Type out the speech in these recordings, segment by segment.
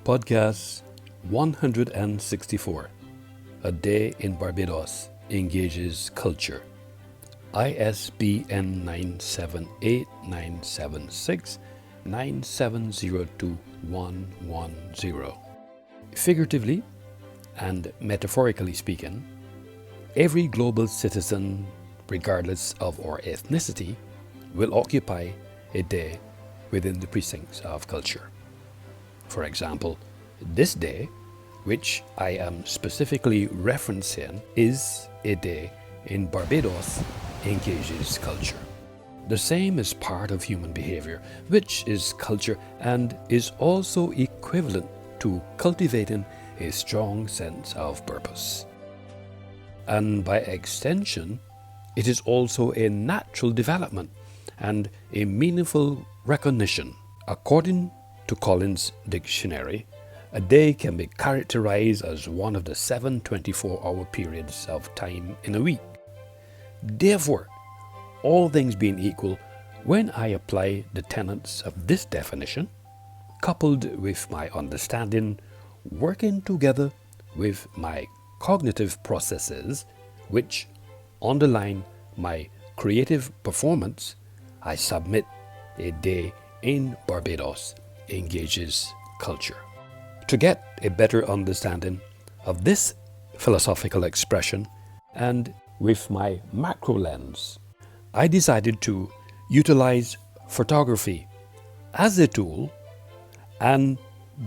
Podcast 164. A Day in Barbados Engages Culture. ISBN 978-976-9702110. Figuratively and metaphorically speaking, every global citizen, regardless of our ethnicity, will occupy a day within the precincts of culture. For example, this day, which I am specifically referencing, is a day in Barbados engages culture. The same is part of human behavior, which is culture and is also equivalent to cultivating a strong sense of purpose. And by extension, it is also a natural development and a meaningful recognition. According to Collins' dictionary, a day can be characterized as one of the 7 24-hour periods of time in a week. Therefore, all things being equal, when I apply the tenets of this definition, coupled with my understanding, working together with my cognitive processes, which underline my creative performance, I submit a day in Barbados engages culture. To get a better understanding of this philosophical expression, and with my macro lens, I decided to utilize photography as a tool and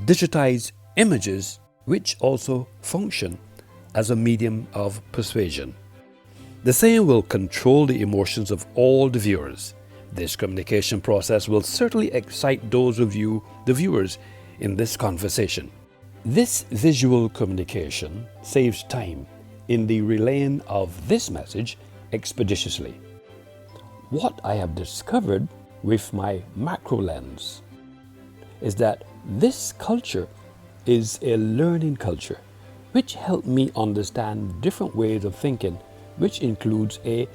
digitize images which also function as a medium of persuasion. The same will control the emotions of all the viewers. This communication process will certainly excite those of you, the viewers, in this conversation. This visual communication saves time in the relaying of this message expeditiously. What I have discovered with my macro lens is that this culture is a learning culture, which helped me understand different ways of thinking, which includes the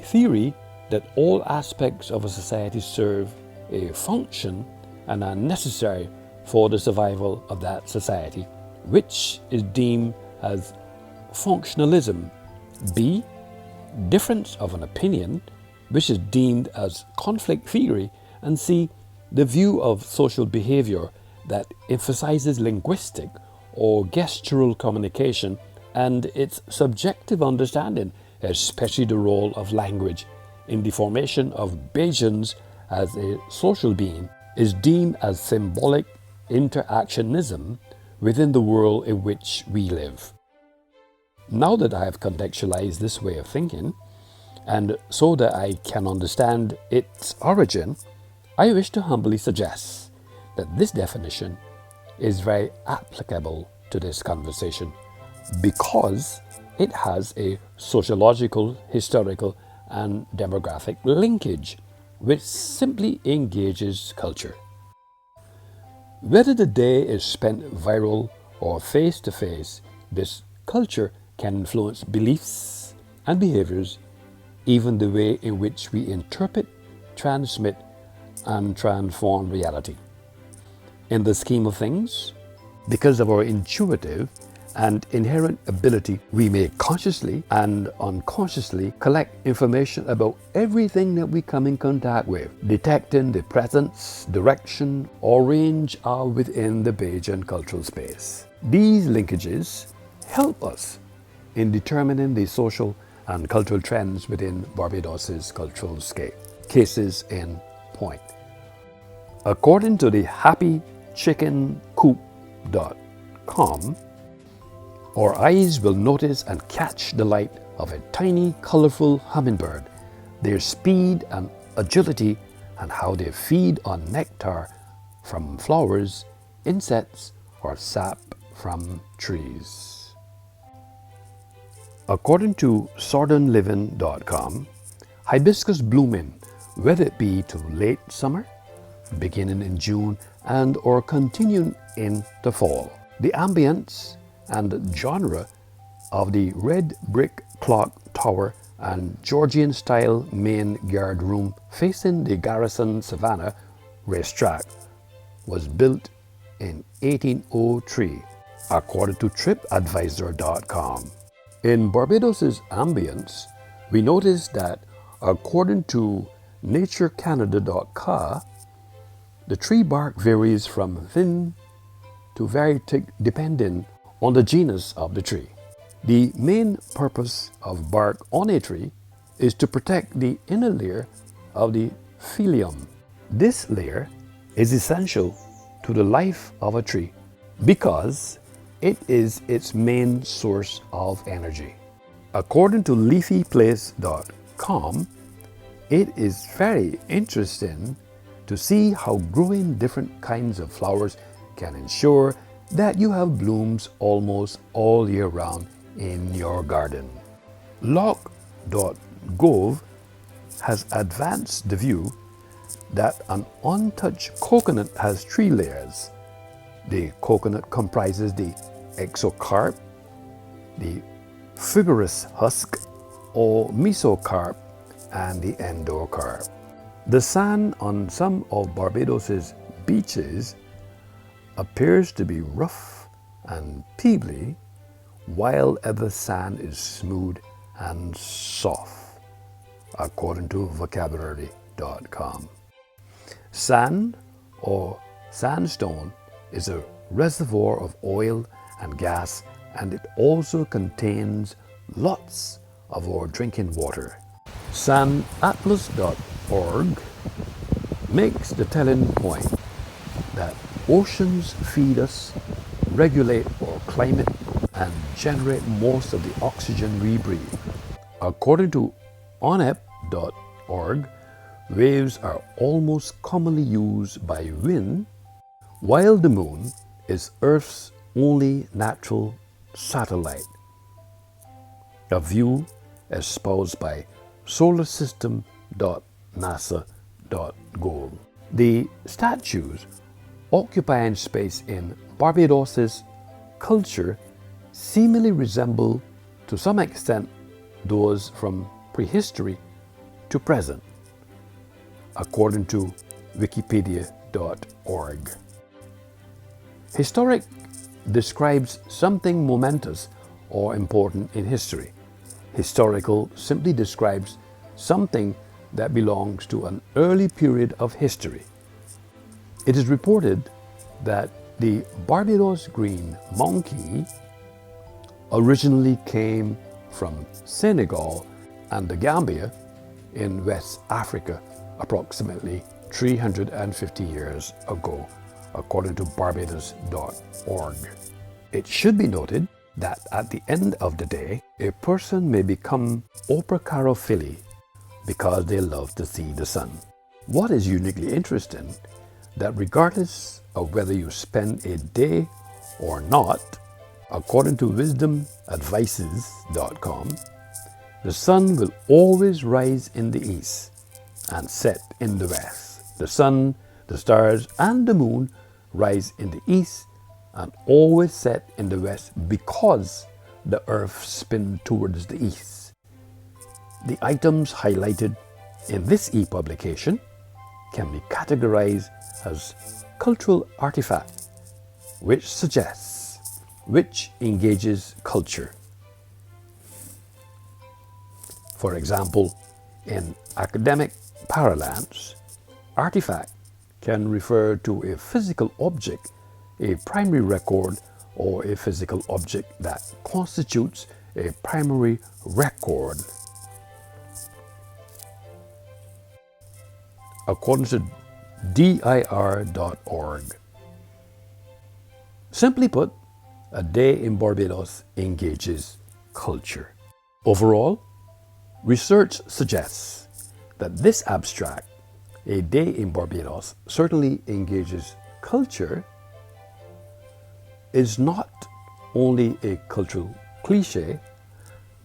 theory that all aspects of a society serve a function and are necessary for the survival of that society, which is deemed as functionalism. B, difference of an opinion, which is deemed as conflict theory. And C, the view of social behavior that emphasizes linguistic or gestural communication and its subjective understanding, especially the role of language in the formation of Bajans as a social being, is deemed as symbolic interactionism within the world in which we live. Now that I have contextualized this way of thinking, and so that I can understand its origin, I wish to humbly suggest that this definition is very applicable to this conversation because it has a sociological, historical, and demographic linkage which simply engages culture. Whether the day is spent viral or face-to-face, this culture can influence beliefs and behaviors, even the way in which we interpret, transmit, and transform reality. In the scheme of things, because of our intuitive and inherent ability, we may consciously and unconsciously collect information about everything that we come in contact with, detecting the presence, direction, or range of within the Bajan cultural space. These linkages help us in determining the social and cultural trends within Barbados's cultural scape. Cases in point. According to the happychickencoop.com, our eyes will notice and catch the light of a tiny, colorful hummingbird, their speed and agility, and how they feed on nectar from flowers, insects, or sap from trees. According to southernliving.com, hibiscus blooming, whether it be to late summer, beginning in June, and or continuing in the fall. The ambience and genre of the red brick clock tower and Georgian-style main guard room facing the Garrison Savannah racetrack was built in 1803, according to TripAdvisor.com. In Barbados's ambience, we notice that according to NatureCanada.ca, the tree bark varies from thin to very thick depending on the genus of the tree. The main purpose of bark on a tree is to protect the inner layer of the phylum. This layer is essential to the life of a tree because it is its main source of energy. According to leafyplace.com, it is very interesting to see how growing different kinds of flowers can ensure that you have blooms almost all year round in your garden. Lock.gov has advanced the view that an untouched coconut has 3 layers. The coconut comprises the exocarp, the fibrous husk or mesocarp, and the endocarp. The sand on some of Barbados's beaches appears to be rough and pebbly, while other sand is smooth and soft, according to vocabulary.com. Sand or sandstone is a reservoir of oil and gas, and it also contains lots of our drinking water. Sandatlas.org makes the telling point that oceans feed us, regulate our climate, and generate most of the oxygen we breathe. According to onep.org, waves are almost commonly used by wind, while the moon is Earth's only natural satellite. A view espoused by solarsystem.nasa.gov. The statues occupying space in Barbados's culture seemingly resemble to some extent those from prehistory to present, according to wikipedia.org. Historic describes something momentous or important in history. Historical simply describes something that belongs to an early period of history. It is reported that the Barbados green monkey originally came from Senegal and the Gambia in West Africa approximately 350 years ago, according to Barbados.org. It should be noted that at the end of the day, a person may become opracarophili because they love to see the sun. What is uniquely interesting that regardless of whether you spend a day or not, according to wisdomadvices.com, the sun will always rise in the east and set in the west. The sun, the stars, and the moon rise in the east and always set in the west because the earth spins towards the east. The items highlighted in this e-publication can be categorized as cultural artifact, which engages culture. For example, in academic parlance, artifact can refer to a physical object, a primary record, or a physical object that constitutes a primary record. According to dir.org. Simply put, a day in Barbados engages culture. Overall, research suggests that this abstract, a day in Barbados, certainly engages culture, is not only a cultural cliche,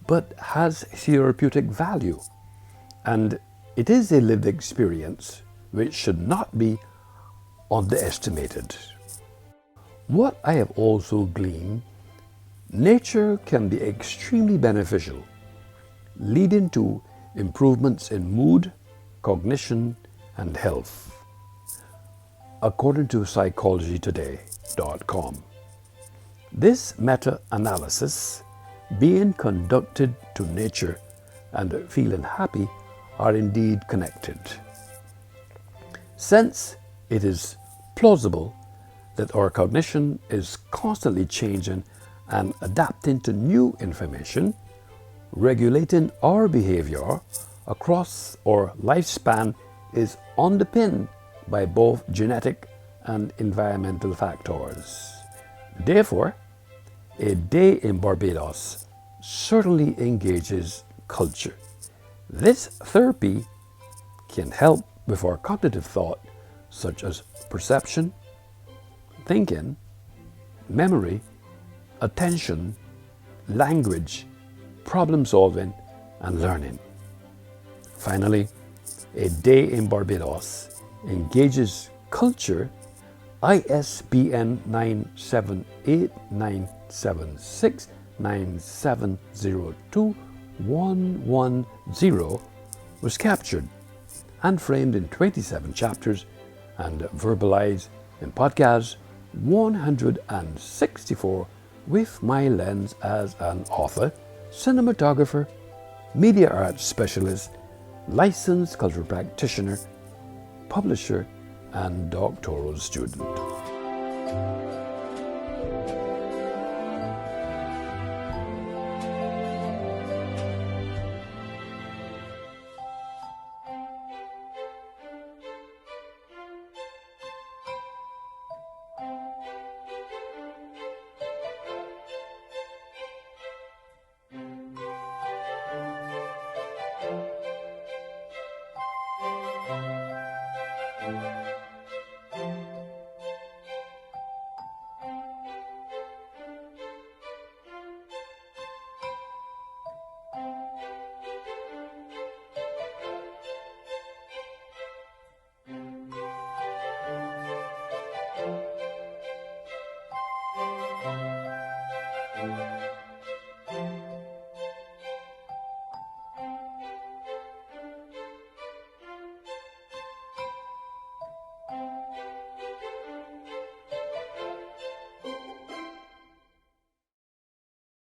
but has therapeutic value. And it is a lived experience which should not be underestimated. What I have also gleaned, nature can be extremely beneficial, leading to improvements in mood, cognition, and health. According to Psychology Today, This meta-analysis, being conducted to nature and feeling happy, are indeed connected. Since it is plausible that our cognition is constantly changing and adapting to new information, regulating our behavior across our lifespan is underpinned by both genetic and environmental factors. Therefore, a day in Barbados certainly engages culture. This therapy can help with our cognitive thought, such as perception, thinking, memory, attention, language, problem solving, and learning. Finally, a day in Barbados engages culture. ISBN 978-976-9702-110 was captured and framed in 27 chapters and verbalized in podcast 164 with my lens as an author, cinematographer, media arts specialist, licensed cultural practitioner, publisher, and doctoral student.